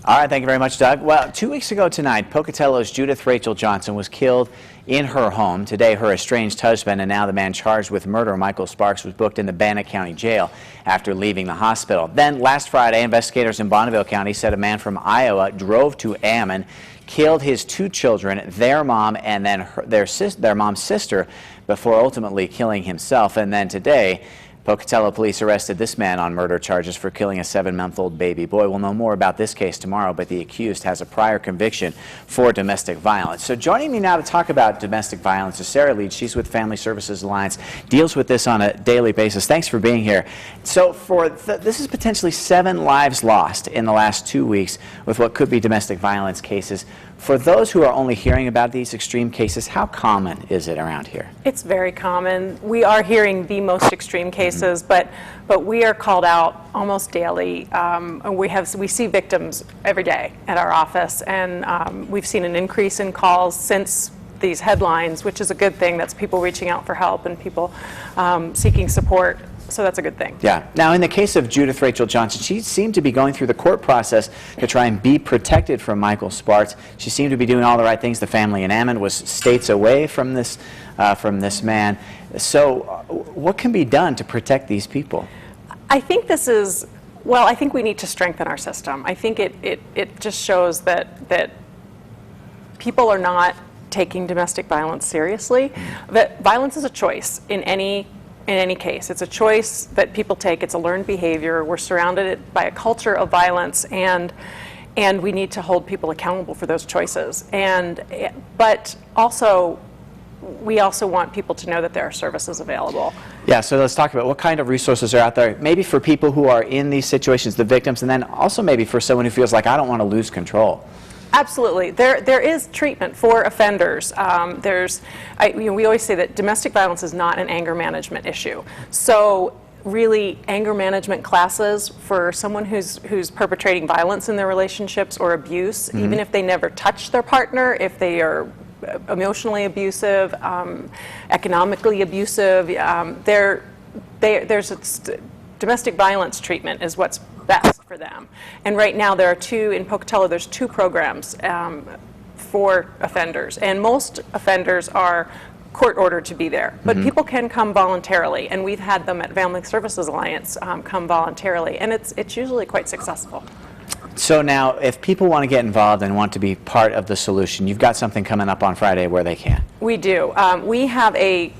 All right, thank you very much, Doug. Well, 2 weeks ago tonight, Pocatello's Judith Rachel Johnson was killed in her home. Today, her estranged husband and now the man charged with murder, Michael Sparks, was booked in the Bannock County Jail after leaving the hospital. Then, last Friday, investigators in Bonneville County said a man from Iowa drove to Ammon, killed his 2 children, their mom, and then their mom's sister, before ultimately killing himself. And then today, Pocatello police arrested this man on murder charges for killing a 7-month-old baby boy. We'll know more about this case tomorrow, but the accused has a prior conviction for domestic violence. So joining me now to talk about domestic violence is Sarah Leeds. She's with Family Services Alliance, deals with this on a daily basis. Thanks for being here. So this is potentially 7 lives lost in the last 2 weeks with what could be domestic violence cases. For those who are only hearing about these extreme cases, how common is it around here? It's very common. We are hearing the most extreme cases, but we are called out almost daily. We see victims every day at our office, and we've seen an increase in calls since these headlines, which is a good thing. That's people reaching out for help and people seeking support. So that's a good thing. Yeah. Now, in the case of Judith Rachel Johnson, she seemed to be going through the court process to try and be protected from Michael Sparks. She seemed to be doing all the right things. The family in Ammon was states away from this man. So what can be done to protect these people? I think I think we need to strengthen our system. I think it just shows that people are not taking domestic violence seriously. That violence is a choice in any case. It's a choice that people take. It's a learned behavior. We're surrounded by a culture of violence, and we need to hold people accountable for those choices. But also, we also want people to know that there are services available. Yeah, so let's talk about what kind of resources are out there, maybe for people who are in these situations, the victims, and then also maybe for someone who feels like, I don't want to lose control. Absolutely. There is treatment for offenders. We always say that domestic violence is not an anger management issue. So really, anger management classes for someone who's perpetrating violence in their relationships or abuse, even if they never touch their partner, if they are emotionally abusive, economically abusive, domestic violence treatment is what's best for them. And right now there are in Pocatello, there's 2 programs for offenders. And most offenders are court ordered to be there. But people can come voluntarily. And we've had them at Family Services Alliance come voluntarily. And it's usually quite successful. So now, if people want to get involved and want to be part of the solution, you've got something coming up on Friday where they can. We do. We have a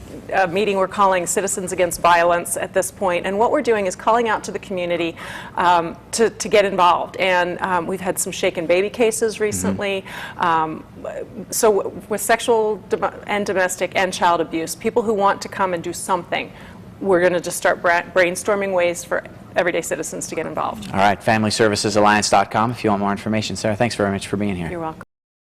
meeting we're calling Citizens Against Violence at this point, and what we're doing is calling out to the community to get involved. And we've had some shaken baby cases recently. So with sexual and domestic and child abuse, people who want to come and do something, we're going to just start brainstorming ways for everyday citizens to get involved. All right, FamilyServicesAlliance.com if you want more information. Sarah, thanks very much for being here. You're welcome.